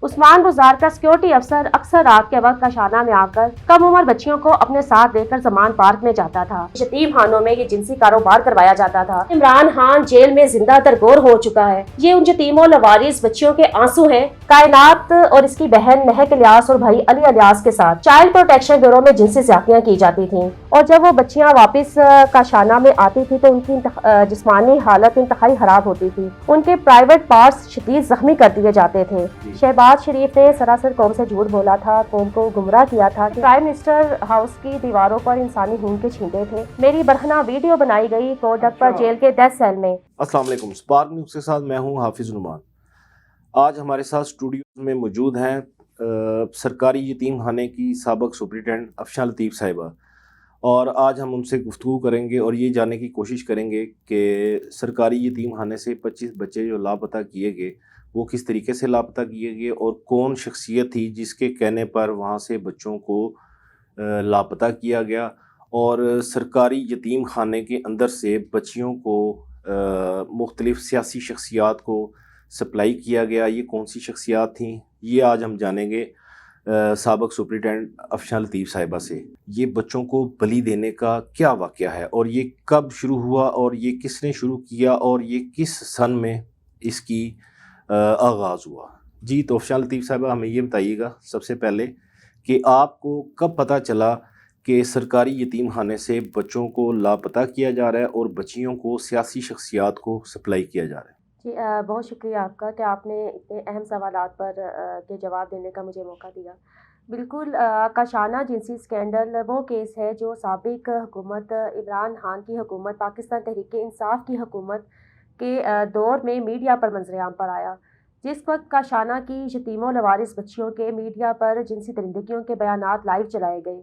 عثمان بزدار کا سیکورٹی افسر اکثر رات کے وقت کاشانہ میں آ کر کم عمر بچیوں کو اپنے ساتھ لے کر زمان پارک میں جاتا تھا۔ یتیم خانوں میں یہ جنسی کاروبار کروایا جاتا تھا۔ عمران خان جیل میں زندہ درگور ہو چکا ہے۔ یہ ان یتیم و لوارث بچیوں کے آنسو ہیں۔ کائنات اور اس کی بہن مہک الیاس اور بھائی علی الیاس کے ساتھ چائلڈ پروٹیکشن بیورو میں جنسی زیادتیاں کی جاتی تھیں، اور جب وہ بچیاں واپس کاشانہ میں آتی تھی تو ان کی جسمانی حالت انتہائی خراب ہوتی تھی۔ ان کے پرائیویٹ پارٹس شدید زخمی کر دیے جاتے تھے۔ شہباز شریف نے سراسر قوم سے جھوٹ بولا تھا، قوم کو گمراہ کیا تھا کہ پرائم منسٹر ہاؤس کی دیواروں پر انسانی خون کے چھینٹے تھے۔ میری برہنہ ویڈیو بنائی گئی کوڈک پر جیل کے 10 سیل میں۔ السلام علیکم، اسپارک نیوز کے ساتھ میں ہوں حافظ نعمان۔ آج ہمارے ساتھ اسٹوڈیو میں موجود ہیں سرکاری یتیم خانے کی سابق سپرنٹینڈنٹ افشاں لطیف صاحبہ، اور آج ہم ان سے گفتگو کریں گے اور یہ جاننے کی کوشش کریں گے کہ سرکاری یتیم خانے سے 25 بچے جو لاپتہ کیے گئے وہ کس طریقے سے لاپتہ کیے گئے، اور کون شخصیت تھی جس کے کہنے پر وہاں سے بچوں کو لاپتہ کیا گیا، اور سرکاری یتیم خانے کے اندر سے بچیوں کو مختلف سیاسی شخصیات کو سپلائی کیا گیا۔ یہ کون سی شخصیات تھیں، یہ آج ہم جانیں گے سابق سپرنٹینڈنٹ افشاں لطیف صاحبہ سے۔ یہ بچوں کو بلی دینے کا کیا واقعہ ہے، اور یہ کب شروع ہوا، اور یہ کس نے شروع کیا، اور یہ کس سن میں اس کی آغاز ہوا؟ جی تو افشاں لطیف صاحبہ ہمیں یہ بتائیے گا سب سے پہلے کہ آپ کو کب پتہ چلا کہ سرکاری یتیم خانے سے بچوں کو لاپتہ کیا جا رہا ہے اور بچیوں کو سیاسی شخصیات کو سپلائی کیا جا رہا ہے؟ جی بہت شکریہ آپ کا کہ آپ نے اتنے اہم سوالات پر کے جواب دینے کا مجھے موقع دیا۔ بالکل، کاشانہ جنسی اسکینڈل وہ کیس ہے جو سابق حکومت عمران خان کی حکومت، پاکستان تحریک انصاف کی حکومت کے دور میں میڈیا پر منظر عام پر آیا، جس وقت کاشانہ کی یتیم و لوارث بچیوں کے میڈیا پر جنسی درندگیوں کے بیانات لائیو چلائے گئے۔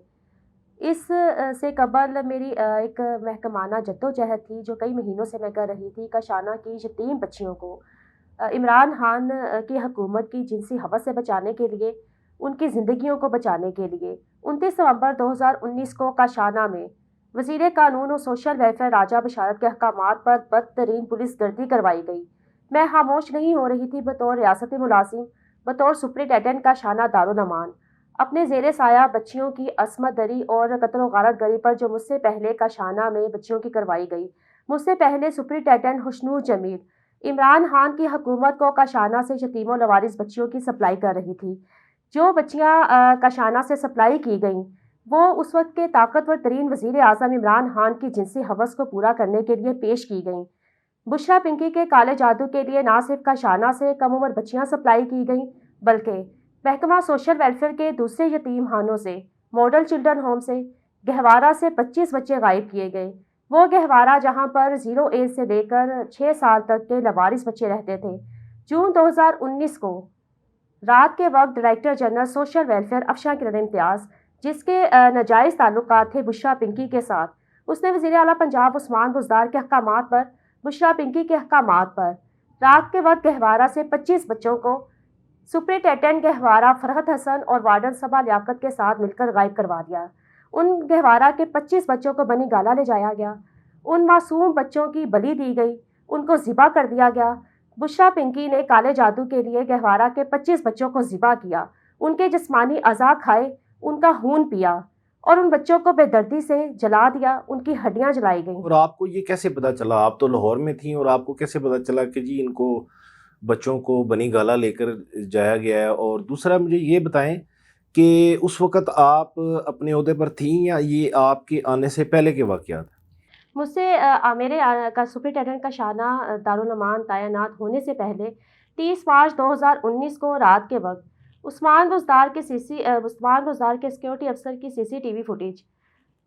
اس سے قبل میری ایک محکمانہ جدوجہد تھی جو کئی مہینوں سے میں کر رہی تھی، کاشانہ کی یتیم بچیوں کو عمران خان کی حکومت کی جنسی ہوس سے بچانے کے لیے، ان کی زندگیوں کو بچانے کے لیے 29 نومبر 2019 کو کاشانہ میں وزیر قانون و سوشل ویلفیئر راجہ بشارت کے احکامات پر بدترین پولیس گردی کروائی گئی۔ میں خاموش نہیں ہو رہی تھی۔ بطور ریاستی ملازم، بطور سپرنٹینڈنٹ کاشانہ دارالامان، اپنے زیر سایہ بچیوں کی عصمت دری اور قتل و غارت گری پر جو مجھ سے پہلے کاشانہ میں بچیوں کی کروائی گئی، مجھ سے پہلے سپرنٹینڈنٹ خوشنور جمیل عمران خان کی حکومت کو کاشانہ سے یتیم و لوارث بچیوں کی سپلائی کر رہی تھی۔ جو بچیاں کاشانہ سے سپلائی کی گئیں وہ اس وقت کے طاقتور ترین وزیر اعظم عمران خان کی جنسی ہوس کو پورا کرنے کے لیے پیش کی گئیں۔ بشرا پنکی کے کالے جادو کے لیے نہ صرف کاشانہ سے کم عمر بچیاں سپلائی کی گئیں، بلکہ محکمہ سوشل ویلفیئر کے دوسرے یتیم خانوں سے، ماڈل چلڈرن ہوم سے، گہوارہ سے 25 بچے غائب کیے گئے۔ وہ گہوارہ جہاں پر 0 ایج سے لے کر 6 سال تک کے لوارث بچے رہتے تھے۔ جون 2019 کو رات کے وقت ڈائریکٹر جنرل سوشل ویلفیئر افشاں کرن امتیاز، جس کے ناجائز تعلقات تھے بشرا پنکی کے ساتھ، اس نے وزیر اعلیٰ پنجاب عثمان بزدار کے احکامات پر، بشرا پنکی کے احکامات پر رات کے وقت گہوارہ سے 25 بچوں کو سپرنٹینڈنٹ گہوارہ فرحت حسن اور وارڈن صبا لیاقت کے ساتھ مل کر غائب کروا دیا۔ ان گہوارہ کے 25 بچوں کو بنی گالہ لے جایا گیا، ان معصوم بچوں کی بلی دی گئی، ان کو ذبح کر دیا گیا۔ بشرا پنکی نے کالے جادو کے لیے گہوارہ کے 25 بچوں کو ذبح کیا، ان کے جسمانی اعضاء کھائے، ان کا خون پیا، اور ان بچوں کو بے دردی سے جلا دیا، ان کی ہڈیاں جلائی گئیں۔ اور آپ کو یہ کیسے پتہ چلا؟ آپ تو لاہور میں تھیں، اور آپ کو کیسے پتہ چلا کہ جی ان کو بچوں کو بنی گالہ لے کر جایا گیا ہے؟ اور دوسرا مجھے یہ بتائیں کہ اس وقت آپ اپنے عہدے پر تھیں یا یہ آپ کے آنے سے پہلے کے واقعات؟ مجھ سے میرے سپرنٹینڈنٹ کاشانہ دارالامان تعینات ہونے سے پہلے 30 مارچ 2019 کو رات کے وقت عثمان بزدار کے سیکورٹی افسر کی CCTV فوٹیج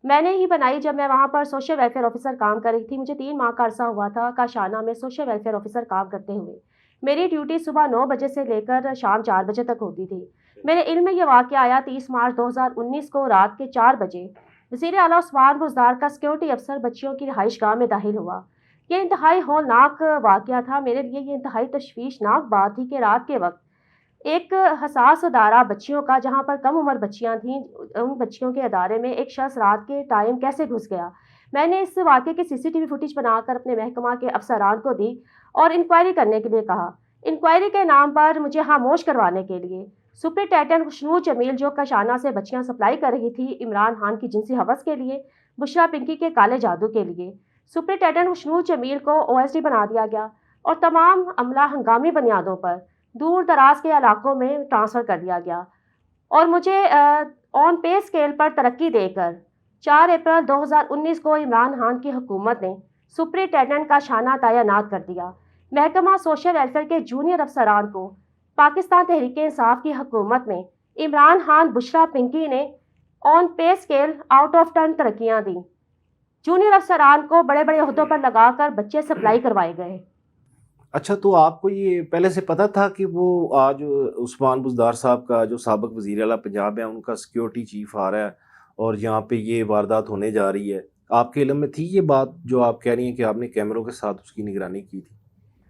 میں نے ہی بنائی جب میں وہاں پر سوشل ویلفیئر آفیسر کام کر رہی تھی۔ مجھے 3 ماہ کا عرصہ ہوا تھا کاشانہ میں سوشل ویلفیئر آفیسر کام کرتے ہوئے۔ میری ڈیوٹی صبح 9 بجے سے لے کر شام 4 بجے تک ہوتی تھی۔ میرے علم میں یہ واقعہ آیا 30 مارچ 2019 کو رات کے 4 بجے وزیر اعلیٰ عثمان بزدار کا سیکورٹی افسر بچیوں کی رہائش گاہ میں داخل ہوا۔ یہ انتہائی ہولناک واقعہ تھا۔ میرے لیے یہ انتہائی تشویشناک بات تھی کہ رات کے وقت ایک حساس ادارہ بچیوں کا، جہاں پر کم عمر بچیاں تھیں، ان بچیوں کے ادارے میں ایک شخص رات کے ٹائم کیسے گھس گیا۔ میں نے اس واقعے کی CCTV فوٹیج بنا کر اپنے محکمہ کے افسران کو دی اور انکوائری کرنے کے لیے کہا۔ انکوائری کے نام پر مجھے خاموش کروانے کے لیے سپرنٹینڈنٹ خوشنود جمیل جو کاشانہ سے بچیاں سپلائی کر رہی تھی عمران خان کی جنسی ہوس کے لیے، بشرا پنکی کے کالے جادو کے لیے، سپرنٹینڈنٹ خوشنود جمیل کو OSD بنا دیا گیا اور تمام عملہ ہنگامی بنیادوں پر دور دراز کے علاقوں میں ٹرانسفر کر دیا گیا اور مجھے آن پے اسکیل پر ترقی دے کر 4 اپریل 2019 کو عمران خان کی حکومت نے سپرنٹینڈنٹ کا شانہ تعینات کر دیا۔ محکمہ سوشل ویلفیئر کے جونیئر افسران کو پاکستان تحریک انصاف کی حکومت میں عمران خان بشرا پنکی نے on pay scale out of turn ترقیاں دیں۔ جونیئر افسران کو بڑے بڑے عہدوں پر لگا کر بچے سپلائی کروائے گئے۔ اچھا، تو آپ کو یہ پہلے سے پتہ تھا کہ وہ آج عثمان بزدار صاحب کا جو سابق وزیر اعلیٰ پنجاب ہے ان کا سیکیورٹی چیف آ رہا ہے اور یہاں پہ یہ واردات ہونے جا رہی ہے؟ آپ کے علم میں تھی یہ بات جو آپ کہہ رہی ہیں کہ آپ نے کیمروں کے ساتھ اس کی نگرانی کی تھی؟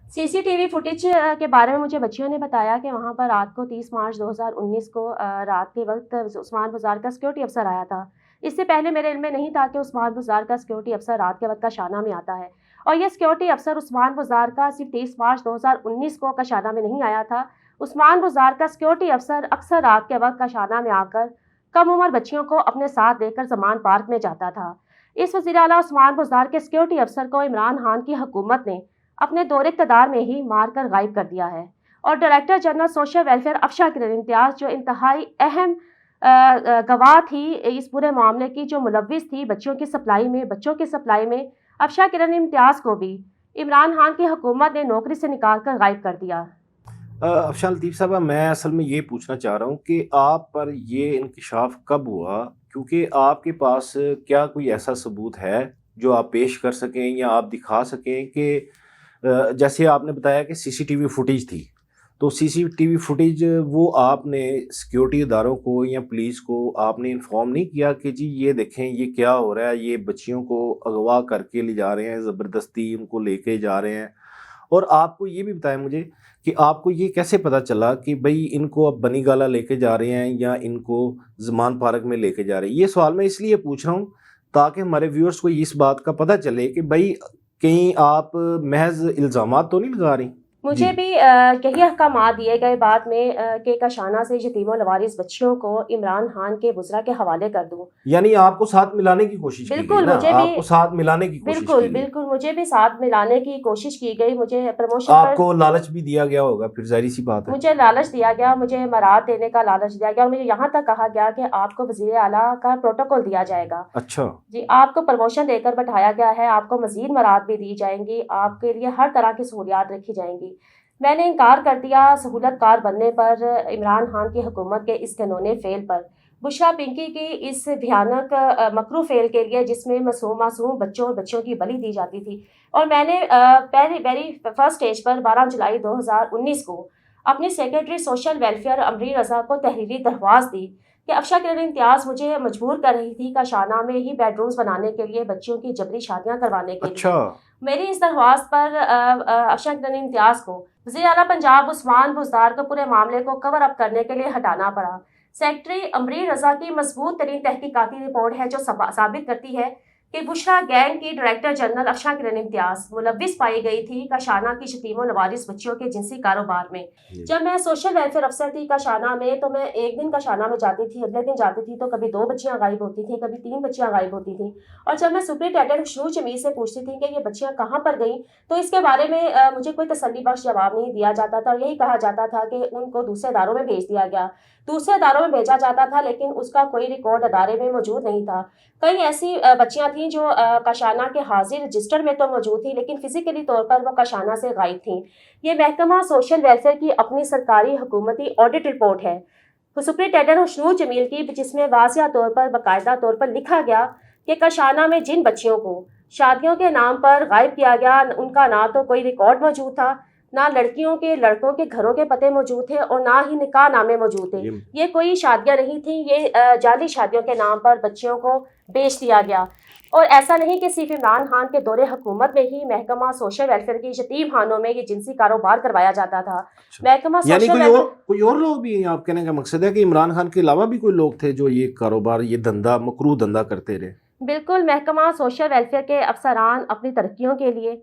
CCTV فوٹیج کے بارے میں مجھے بچیوں نے بتایا کہ وہاں پر رات کو 30 مارچ 2019 کو رات کے وقت عثمان بزدار کا سیکیورٹی افسر آیا تھا۔ اس سے پہلے میرے علم میں نہیں تھا کہ عثمان بزدار کا سیکیورٹی افسر رات کے وقت کاشانہ میں آتا ہے، اور یہ سیکیورٹی افسر عثمان بزدار کا صرف 30 مارچ 2019 کو کاشانہ میں نہیں آیا تھا۔ عثمان بزدار کا سیکیورٹی افسر اکثر رات کے وقت کاشانہ میں آ کر کم عمر بچیوں کو اپنے ساتھ لے کر زمان پارک میں جاتا تھا۔ اس وزیر اعلیٰ عثمان بزدار کے سیکیورٹی افسر کو عمران خان کی حکومت نے اپنے دور اقتدار میں ہی مار کر غائب کر دیا ہے، اور ڈائریکٹر جنرل سوشل ویلفیئر افشاں کرن امتیاز جو انتہائی اہم گواہ تھی اس پورے معاملے کی، جو ملوث تھی بچوں کی سپلائی میں، افشاں کرن امتیاز کو بھی عمران خان کی حکومت نے نوکری سے نکال کر غائب کر دیا۔ افشاں لطیف صاحبہ، میں اصل میں یہ پوچھنا چاہ رہا ہوں کہ آپ پر یہ انکشاف کب ہوا، کیونکہ آپ کے پاس کیا کوئی ایسا ثبوت ہے جو آپ پیش کر سکیں یا آپ دکھا سکیں کہ جیسے آپ نے بتایا کہ CCTV فوٹیج تھی، تو CCTV فوٹیج وہ آپ نے سیکیورٹی اداروں کو یا پولیس کو آپ نے انفارم نہیں کیا کہ جی یہ دیکھیں یہ کیا ہو رہا ہے، یہ بچیوں کو اغوا کر کے لے جا رہے ہیں، زبردستی ان کو لے کے جا رہے ہیں؟ اور آپ کو یہ بھی بتائیں مجھے کہ آپ کو یہ کیسے پتہ چلا کہ بھئی ان کو اب بنی گالا لے کے جا رہے ہیں یا ان کو زمان پارک میں لے کے جا رہے ہیں؟ یہ سوال میں اس لیے پوچھ رہا ہوں تاکہ ہمارے ویورز کو اس بات کا پتہ چلے کہ بھئی کہیں آپ محض الزامات تو نہیں لگا رہی۔ مجھے بھی یہی احکامات دیے گئے بعد میں کہ کاشانہ سے یتیم و لوارث بچیوں کو عمران خان کے وزراء کے حوالے کر دوں۔ یعنی آپ کو ساتھ ملانے کی کوشش کی بالکل، گئی نا؟ مجھے آپ بھی کو ساتھ ملانے کی کوشش کی گئی؟ بالکل مجھے بھی ساتھ ملانے کی کوشش کی گئی۔ مجھے پروموشن آپ پر کو لالچ بھی دیا گیا ہوگا، پھر ظاہری سی بات ہے۔ مجھے لالچ دیا گیا، مجھے مراد دینے کا لالچ دیا گیا، اور مجھے یہاں تک کہا گیا کہ آپ کو وزیر اعلیٰ کا پروٹوکول دیا جائے گا۔ اچھا جی، آپ کو پروموشن دے کر بٹھایا گیا ہے، آپ کو مزید مراد بھی دی جائیں گی، آپ کے لیے ہر طرح کی سہولیات رکھی جائیں گی۔ میں نے انکار کر دیا سہولت کار بننے پر، عمران خان کی حکومت کے اس گھنونے فعل پر، بشرا پنکی کی اس بھیانک مکروہ فعل کے لیے جس میں معصوم بچوں اور بچیوں کی بلی دی جاتی تھی۔ اور میں نے پہلی فرسٹ سٹیج پر 12 جولائی 2019 کو اپنی سیکرٹری سوشل ویلفیئر امری رضا کو تحریری درخواست دی کہ افشاں کرن امتیاز مجھے مجبور کر رہی تھی کاشانہ میں ہی بیڈ رومز بنانے کے لیے، بچیوں کی جبری شادیاں کروانے کے لیے۔ اچھا، میری اس درخواست پر افشاں کرن امتیاز کو وزیر اعلیٰ پنجاب عثمان بزدار کو پورے معاملے کو کور اپ کرنے کے لیے ہٹانا پڑا۔ سیکرٹری امری رضا کی مضبوط ترین تحقیقاتی رپورٹ ہے جو ثابت کرتی ہے کہ بشرا گینگ کی ڈائریکٹر جنرل افشاں کرن امتیاز ملوث پائی گئی تھی کاشانہ کی یتیم و لوارث بچیوں کے جنسی کاروبار میں۔ جب میں سوشل ویلفیئر افسر تھی کاشانہ میں، تو میں ایک دن کاشانہ میں جاتی تھی، اگلے دن جاتی تھی تو کبھی 2 بچیاں غائب ہوتی تھیں، کبھی 3 بچیاں غائب ہوتی تھیں۔ اور جب میں سپرنٹینڈنٹ خوشنود جمیل سے پوچھتی تھی کہ یہ بچیاں کہاں پر گئیں، تو اس کے بارے میں مجھے کوئی تسلی بخش جواب نہیں دیا جاتا تھا، اور یہی کہا جاتا تھا کہ ان کو دوسرے اداروں میں بھیج دیا گیا۔ دوسرے اداروں میں بھیجا جاتا تھا لیکن اس کا کوئی ریکارڈ ادارے میں موجود نہیں تھا۔ کئی ایسی بچیاں تھیں جو کاشانہ کے حاضر رجسٹر میں تو موجود تھیں لیکن فزیکلی طور پر وہ کاشانہ سے غائب تھیں۔ یہ محکمہ سوشل ویلفیئر کی اپنی سرکاری حکومتی آڈٹ رپورٹ ہے سپرنٹینڈنٹ خوشنود جمیل کی، جس میں واضح طور پر باقاعدہ طور پر لکھا گیا کہ کاشانہ میں جن بچیوں کو شادیوں کے نام پر غائب کیا گیا، ان کا نہ تو کوئی ریکارڈ موجود تھا، نہ لڑکیوں کے لڑکوں کے گھروں کے پتے موجود تھے، اور نہ ہی نکاح نامے موجود تھے۔ یہ کوئی شادیاں نہیں تھیں، یہ جعلی شادیوں کے نام پر بچیوں کو بیچ دیا گیا۔ اور ایسا نہیں کہ صرف عمران خان کے دور حکومت میں ہی محکمہ سوشل ویلفیئر کی یتیم خانوں میں یہ جنسی کاروبار کروایا جاتا تھا۔ محکمہ یعنی سوشل کوئی اور لوگ بھی ہیں؟ آپ کہنے کا مقصد ہے کہ عمران خان کے علاوہ بھی کوئی لوگ تھے جو یہ کاروبار، یہ دھندا، مکروہ دھندا کرتے رہے؟ بالکل، محکمہ سوشل ویلفیئر کے افسران اپنی ترقیوں کے لیے،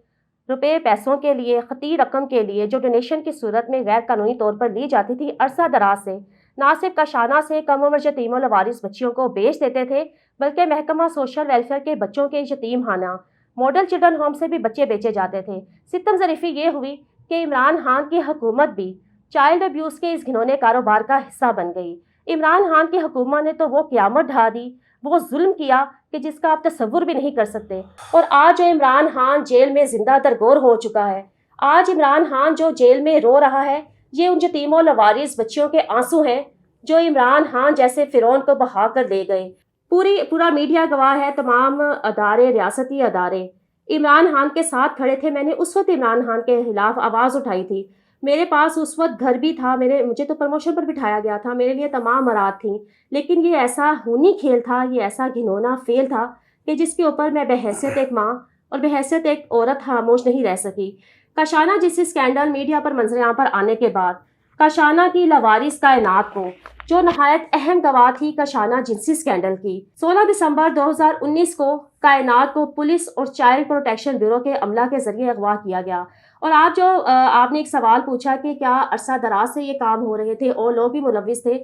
روپے پیسوں کے لیے، خطی رقم کے لیے جو ڈونیشن کی صورت میں غیر قانونی طور پر لی جاتی تھی، عرصہ دراز سے نہ صرف کاشانہ سے کم عمر یتیم و لوارث بچیوں کو بیچ دیتے تھے، بلکہ محکمہ سوشل ویلفیئر کے بچوں کے یتیم خانہ، ماڈل چلڈرن ہوم سے بھی بچے بیچے جاتے تھے۔ ستم ظریفی یہ ہوئی کہ عمران خان کی حکومت بھی چائلڈ ابیوز کے اس گھنونے کاروبار کا حصہ بن گئی۔ عمران خان کی حکومت نے تو وہ قیامت ڈھا دی، وہ ظلم کیا کہ جس کا آپ تصور بھی نہیں کر سکتے۔ اور آج جو عمران خان جیل میں زندہ درگور ہو چکا ہے، آج عمران خان جو جیل میں رو رہا ہے، یہ ان یتیم و لوارث بچیوں کے آنسو ہیں جو عمران خان جیسے فرعون کو بہا کر لے گئے۔ پورا میڈیا گواہ ہے، تمام ادارے، ریاستی ادارے عمران خان کے ساتھ کھڑے تھے۔ میں نے اس وقت عمران خان کے خلاف آواز اٹھائی تھی، میرے پاس اس وقت گھر بھی تھا، مجھے تو پروموشن پر بٹھایا گیا تھا، میرے لیے تمام مراد تھیں، لیکن یہ ایسا خونی کھیل تھا، یہ ایسا گھنونا فیل تھا کہ جس کے اوپر میں بحیثیت ایک ماں اور بحیثیت ایک عورت خاموش نہیں رہ سکی۔ کاشانہ جنسی اسکینڈل میڈیا پر منظر عام پر آنے کے بعد کاشانہ کی لوارث کائنات کو، جو نہایت اہم گواہ تھی کاشانہ جنسی اسکینڈل کی، 16 دسمبر 2019 کو کائنات کو پولیس اور چائلڈ پروٹیکشن بیورو کے عملہ کے ذریعے اغوا کیا گیا۔ اور آپ نے ایک سوال پوچھا کہ کیا عرصہ دراز سے یہ کام ہو رہے تھے اور لوگ بھی ملوث تھے۔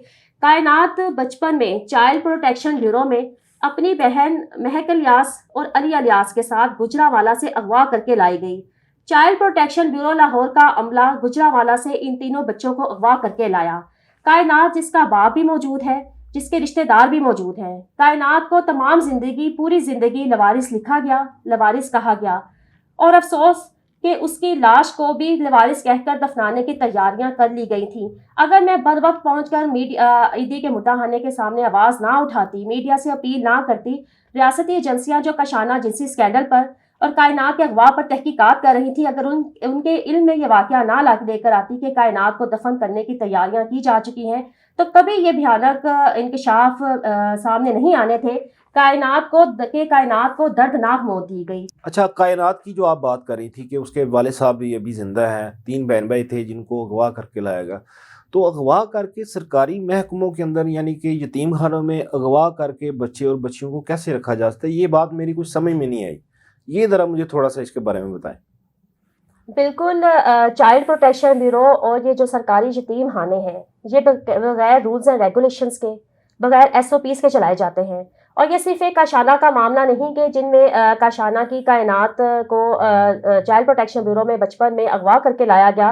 کائنات بچپن میں چائلڈ پروٹیکشن بیورو میں اپنی بہن مہک الیاس اور علی الیاس کے ساتھ گجرانوالہ سے اغوا کر کے لائی گئی۔ چائلڈ پروٹیکشن بیورو لاہور کا عملہ گجرانوالہ سے ان تینوں بچوں کو اغوا کر کے لایا۔ کائنات جس کا باپ بھی موجود ہے، جس کے رشتہ دار بھی موجود ہیں، کائنات کو تمام زندگی، پوری زندگی لوارث لکھا گیا، لوارث کہا گیا، اور افسوس کہ اس کی لاش کو بھی لوارث کہہ کر دفنانے کی تیاریاں کر لی گئی تھیں۔ اگر میں بر وقت پہنچ کر عیدی کے مداحانے کے سامنے آواز نہ اٹھاتی، میڈیا سے اپیل نہ کرتی، ریاستی ایجنسیاں جو کاشانہ جنسی اسکینڈل پر اور کائنات کے اغوا پر تحقیقات کر رہی تھی، اگر ان کے علم میں یہ واقعہ نہ لے کر آتی کہ کائنات کو دفن کرنے کی تیاریاں کی جا چکی ہیں، تو کبھی یہ بھیانک انکشاف سامنے نہیں آنے تھے۔ کائنات کو دردناک موت دی گئی۔ اچھا، کائنات کی جو آپ بات کر رہی تھی کہ اس کے والد صاحب بھی ابھی زندہ ہیں، 3 بہن بھائی تھے جن کو اغوا کر کے لایا گیا، تو اغوا کر کے سرکاری محکموں کے اندر یعنی کہ یتیم خانوں میں اغوا کر کے بچے اور بچیوں کو کیسے رکھا جا سکتا ہے؟ یہ بات میری کچھ سمجھ میں نہیں آئی، یہ ذرا مجھے تھوڑا سا اس کے بارے میں بتائیں۔ بالکل، چائلڈ پروٹیکشن بیورو اور یہ جو سرکاری یتیم خانے ہیں، یہ بغیر رولز اینڈ ریگولیشنز کے، بغیر SOPs کے چلائے جاتے ہیں۔ اور یہ صرف ایک کاشانہ کا معاملہ نہیں کہ جن میں کاشانہ کی کائنات کو چائلڈ پروٹیکشن بیورو میں بچپن میں اغوا کر کے لایا گیا۔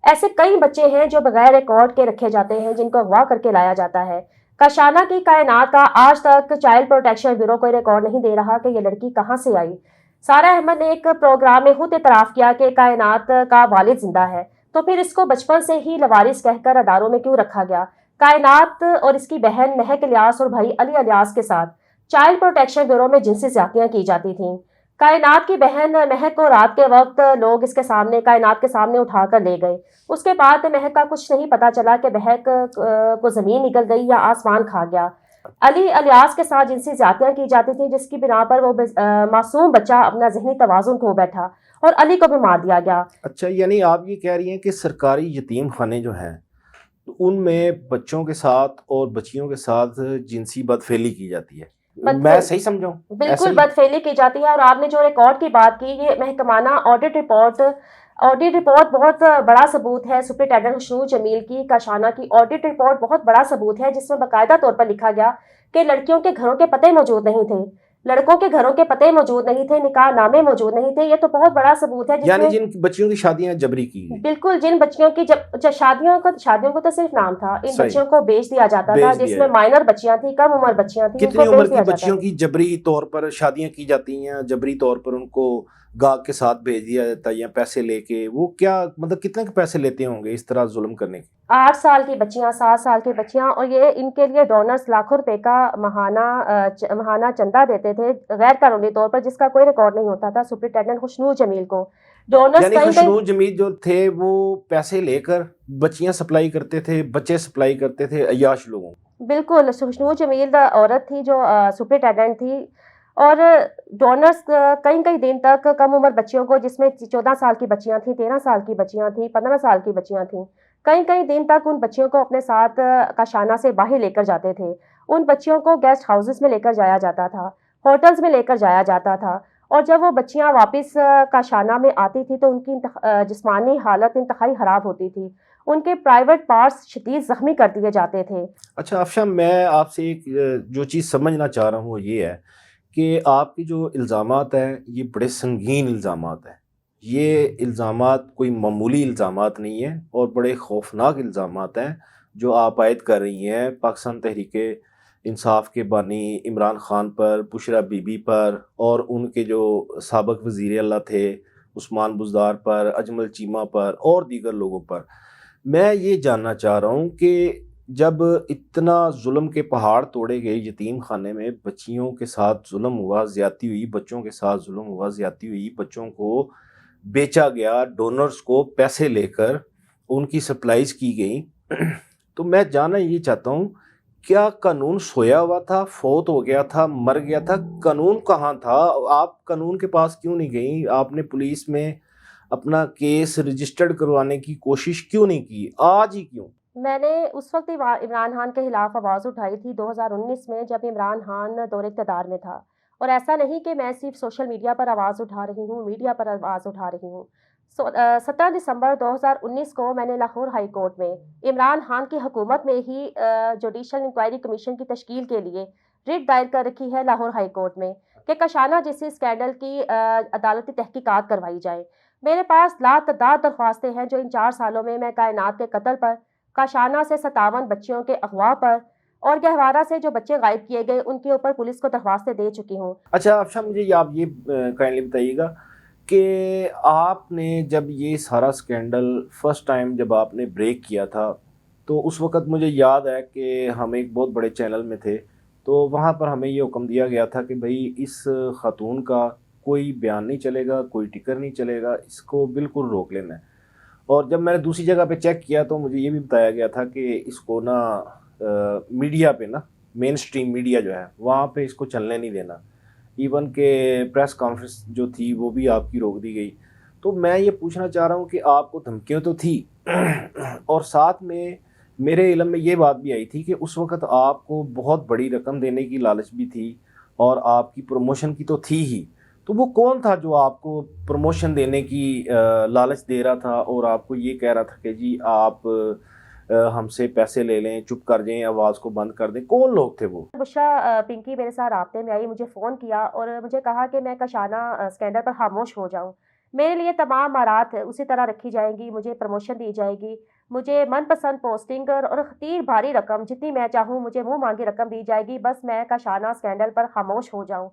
ایسے کئی بچے ہیں جو بغیر ریکارڈ کے رکھے جاتے ہیں، جن کو اغوا کر کے لایا جاتا ہے۔ کاشانہ کی کائنات کا آج تک چائلڈ پروٹیکشن بیورو کوئی ریکارڈ نہیں دے رہا کہ یہ لڑکی کہاں سے آئی۔ سارہ احمد نے ایک پروگرام میں خود اعتراف کیا کہ کائنات کا والد زندہ ہے، تو پھر اس کو بچپن سے ہی لوارث کہہ کر اداروں میں کیوں رکھا گیا؟ کائنات اور اس کی بہن مہک الیاس اور بھائی علی الیاس کے ساتھ چائلڈ پروٹیکشن بیورو میں جنسی زیادتیاں کی جاتی تھیں۔ کائنات کی بہن مہک کو رات کے وقت لوگ اس کے سامنے، کائنات کے سامنے اٹھا کر لے گئے۔ اس کے بعد مہک کا کچھ نہیں پتا چلا کہ مہک کو زمین نکل گئی یا آسمان کھا گیا۔ علی الیاس کے ساتھ جنسی زیادتیاں کی جاتی تھیں، جس کی بنا پر وہ معصوم بچہ اپنا ذہنی توازن کھو بیٹھا اور علی کو بھی مار دیا گیا۔ اچھا، یعنی آپ یہ کہہ رہی ہیں کہ سرکاری یتیم خانے جو ہیں ان میں بچوں کے ساتھ اور بچیوں کے ساتھ جنسی بدفعلی کی جاتی ہے، میں صحیح سمجھاؤں؟ بالکل بدفعلی کی جاتی ہے۔ اور آپ نے جو ریکارڈ کی بات کی، یہ محکمانہ آڈٹ رپورٹ بہت بڑا ثبوت ہے۔ سپرنٹینڈنٹ خوشنود جمیل کی کاشانہ کی آڈٹ رپورٹ بہت بڑا ثبوت ہے، جس میں باقاعدہ طور پر لکھا گیا کہ لڑکیوں کے گھروں کے پتے موجود نہیں تھے، لڑکوں کے گھروں کے پتے موجود نہیں تھے، نکاح نامے موجود نہیں تھے۔ یہ تو بہت بڑا ثبوت ہے، یعنی جن بچیوں کی شادیاں جبری کی گئی۔ بالکل، جن بچیوں کی شادیوں کو تو صرف نام تھا، ان بچیوں کو بیچ دیا جاتا تھا، جس میں مائنر بچیاں تھیں، کم عمر بچیاں تھیں۔ کتنی عمر کی بچیوں کی جبری طور پر شادیاں کی جاتی ہیں، جبری طور پر ان کو گاہک کے ساتھ بھیج دیا جاتا ہے یا پیسے لے کے؟ وہ کیا مطلب کتنے کے پیسے لیتے ہوں گے اس طرح ظلم کرنے کے؟ 8 سال کی بچیاں، 7 سال کی بچیاں، اور یہ ان کے لیے ڈونرز لاکھوں روپے کا ماہانہ چندہ دیتے تھے غیر قانونی طور پر، جس کا کوئی ریکارڈ نہیں ہوتا تھا سپرنٹینڈنٹ خوشنود جمیل کو۔ یعنی خوشنود جمیل جو تھے وہ پیسے لے کر بچیاں سپلائی کرتے تھے، بچے سپلائی کرتے تھے عیاش لوگوں؟ بالکل، خوشنود جمیل عورت تھی جو سپرنٹینڈنٹ تھی، اور ڈونرز کئی دن تک کم عمر بچیوں کو، جس میں 14 سال کی بچیاں تھیں، 13 سال کی بچیاں تھیں، 15 سال کی بچیاں تھیں، کئی دن تک ان بچیوں کو اپنے ساتھ کاشانہ سے باہر لے کر جاتے تھے۔ ان بچیوں کو گیسٹ ہاؤسز میں لے کر جایا جاتا تھا، ہوٹلز میں لے کر جایا جاتا تھا، اور جب وہ بچیاں واپس کاشانہ میں آتی تھی تو ان کی جسمانی حالت انتہائی خراب ہوتی تھی، ان کے پرائیویٹ پارٹس شدید زخمی کر دیے جاتے تھے۔ اچھا افشاں، میں آپ سے ایک جو چیز سمجھنا چاہ رہا ہوں وہ یہ ہے کہ آپ کی جو الزامات ہیں یہ بڑے سنگین الزامات ہیں، یہ الزامات کوئی معمولی الزامات نہیں ہیں اور بڑے خوفناک الزامات ہیں جو آپ عائد کر رہی ہیں پاکستان تحریک انصاف کے بانی عمران خان پر، بشرا بی بی پر، اور ان کے جو سابق وزیر اعلیٰ تھے عثمان بزدار پر، اجمل چیمہ پر اور دیگر لوگوں پر۔ میں یہ جاننا چاہ رہا ہوں کہ جب اتنا ظلم کے پہاڑ توڑے گئے یتیم خانے میں، بچیوں کے ساتھ ظلم ہوا، زیادتی ہوئی، بچوں کے ساتھ ظلم ہوا، زیادتی ہوئی، بچوں کو بیچا گیا، ڈونرز کو پیسے لے کر ان کی سپلائیز کی گئی، تو میں جاننا یہ چاہتا ہوں کیا قانون سویا ہوا تھا، فوت ہو گیا تھا، مر گیا تھا؟ قانون کہاں تھا؟ آپ قانون کے پاس کیوں نہیں گئیں؟ آپ نے پولیس میں اپنا کیس رجسٹرڈ کروانے کی کوشش کیوں نہیں کی؟ آج ہی کیوں؟ میں نے اس وقت عمران خان کے خلاف آواز اٹھائی تھی 2019 میں، جب عمران خان دور اقتدار میں تھا، اور ایسا نہیں کہ میں صرف سوشل میڈیا پر آواز اٹھا رہی ہوں، میڈیا پر آواز اٹھا رہی ہوں۔ 17 دسمبر 2019 کو میں نے لاہور ہائی کورٹ میں عمران خان کی حکومت میں ہی جوڈیشل انکوائری کمیشن کی تشکیل کے لیے ریٹ دائر کر رکھی ہے لاہور ہائی کورٹ میں کہ کاشانہ جیسے اسکینڈل کی عدالتی تحقیقات کروائی جائے۔ میرے پاس لاتعداد درخواستیں ہیں جو ان 4 سالوں میں کائنات کے قتل پر، کاشانہ سے 57 بچیوں کے اغوا پر، اور گہوارہ سے جو بچے غائب کیے گئے ان کے اوپر پولیس کو درخواستیں دے چکی ہوں۔ اچھا افشاں، مجھے آپ یہ کائنڈلی بتائیے گا کہ آپ نے جب یہ سارا سکینڈل فرسٹ ٹائم جب آپ نے بریک کیا تھا تو اس وقت مجھے یاد ہے کہ ہم ایک بہت بڑے چینل میں تھے، تو وہاں پر ہمیں یہ حکم دیا گیا تھا کہ بھئی اس خاتون کا کوئی بیان نہیں چلے گا، کوئی ٹکر نہیں چلے گا، اس کو بالکل روک لینا ہے۔ اور جب میں نے دوسری جگہ پہ چیک کیا تو مجھے یہ بھی بتایا گیا تھا کہ اس کو نا میڈیا پہ نا، مین سٹریم میڈیا جو ہے وہاں پہ اس کو چلنے نہیں دینا، ایون کہ پریس کانفرنس جو تھی وہ بھی آپ کی روک دی گئی۔ تو میں یہ پوچھنا چاہ رہا ہوں کہ آپ کو دھمکیاں تو تھی اور ساتھ میں میرے علم میں یہ بات بھی آئی تھی کہ اس وقت آپ کو بہت بڑی رقم دینے کی لالچ بھی تھی اور آپ کی پروموشن کی تو تھی ہی، تو وہ کون تھا جو آپ کو پروموشن دینے کی لالچ دے رہا تھا اور آپ کو یہ کہہ رہا تھا کہ جی آپ ہم سے پیسے لے لیں، چپ کر جائیں، آواز کو بند کر دیں؟ کون لوگ تھے وہ؟ بشرا پنکی میرے ساتھ رابطے میں آئی، مجھے فون کیا اور مجھے کہا کہ میں کاشانہ اسکینڈل پر خاموش ہو جاؤں، میرے لیے تمام امارات اسی طرح رکھی جائیں گی، مجھے پروموشن دی جائے گی، مجھے من پسند پوسٹنگ اور خطیر بھاری رقم جتنی میں چاہوں مجھے منہ مانگی رقم دی جائے گی، بس میں کاشانہ اسکینڈل پر خاموش ہو جاؤں۔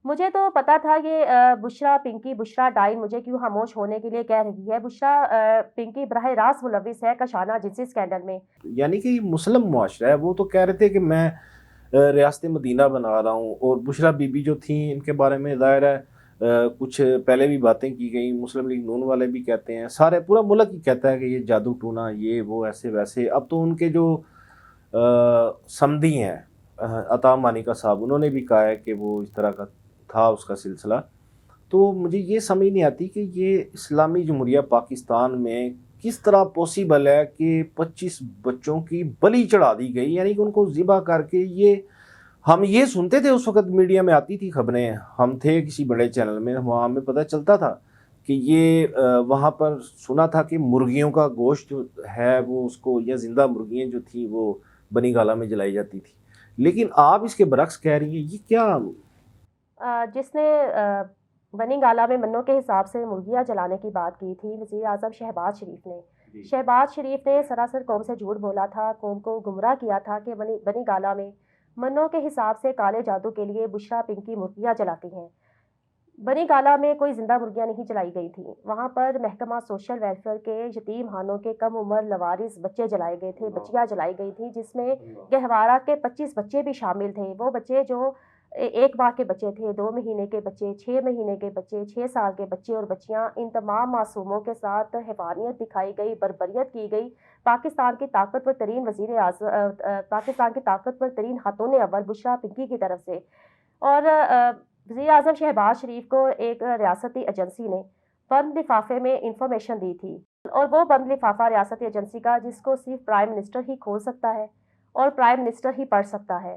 مجھے تو پتا تھا یہ بشرا پنکی، بشرا ڈائن مجھے کیوں خاموش ہونے کے لیے کہہ رہی ہے۔ بشرا پنکی براہ راست ملوث ہے کاشانہ جنسی اسکینڈل میں۔ یعنی کہ یہ مسلم معاشرہ ہے، وہ تو کہہ رہے تھے کہ میں ریاست مدینہ بنا رہا ہوں، اور بشرا بی بی جو تھیں ان کے بارے میں ظاہر ہے کچھ پہلے بھی باتیں کی گئیں، مسلم لیگ نون والے بھی کہتے ہیں، سارے پورا ملک ہی کہتا ہے کہ یہ جادو ٹونا، یہ وہ ایسے ویسے۔ اب تو ان کے جو سمدھی ہیں عطا مانیکا صاحب، انہوں نے بھی کہا ہے کہ وہ اس طرح کا تھا اس کا سلسلہ۔ تو مجھے یہ سمجھ نہیں آتی کہ یہ اسلامی جمہوریہ پاکستان میں کس طرح پوسیبل ہے کہ 25 بچوں کی بلی چڑھا دی گئی، یعنی کہ ان کو ذبح کر کے۔ یہ ہم یہ سنتے تھے اس وقت، میڈیا میں آتی تھی خبریں، ہم تھے کسی بڑے چینل میں، وہاں ہمیں پتہ چلتا تھا کہ یہ وہاں پر سنا تھا کہ مرغیوں کا گوشت جو ہے وہ اس کو، یا زندہ مرغیاں جو تھیں وہ بنی گالہ میں جلائی جاتی تھی، لیکن آپ اس کے برعکس کہہ رہی ہیں، یہ کیا؟ جس نے بنی گالہ میں منوں کے حساب سے مرغیاں جلانے کی بات کی تھی وزیر اعظم شہباز شریف نے۔ شہباز شریف نے سراسر قوم سے جھوٹ بولا تھا، قوم کو گمراہ کیا تھا کہ بنی گالہ میں منوں کے حساب سے کالے جادو کے لیے بشرا پنکی مرغیاں جلاتی ہیں۔ بنی گالہ میں کوئی زندہ مرغیاں نہیں جلائی گئی تھیں، وہاں پر محکمہ سوشل ویلفیئر کے یتیم خانوں کے کم عمر لوارث بچے جلائے گئے تھے، بچیاں جلائی گئی تھیں، جس میں گہوارہ کے 25 بچے بھی شامل تھے۔ وہ بچے جو 1 ماہ کے بچے تھے، 2 مہینے کے بچے، 6 مہینے کے بچے، 6 سال کے بچے اور بچیاں، ان تمام معصوموں کے ساتھ حیوانیت دکھائی گئی، بربریت کی گئی۔ پاکستان کی طاقتور ترین پاکستان کی طاقتور ترین خاتون اول بشرا پنکی کی طرف سے، اور وزیر اعظم شہباز شریف کو ایک ریاستی ایجنسی نے بند لفافے میں انفارمیشن دی تھی، اور وہ بند لفافہ ریاستی ایجنسی کا جس کو صرف پرائم منسٹر ہی کھول سکتا ہے اور پرائم منسٹر ہی پڑھ سکتا ہے،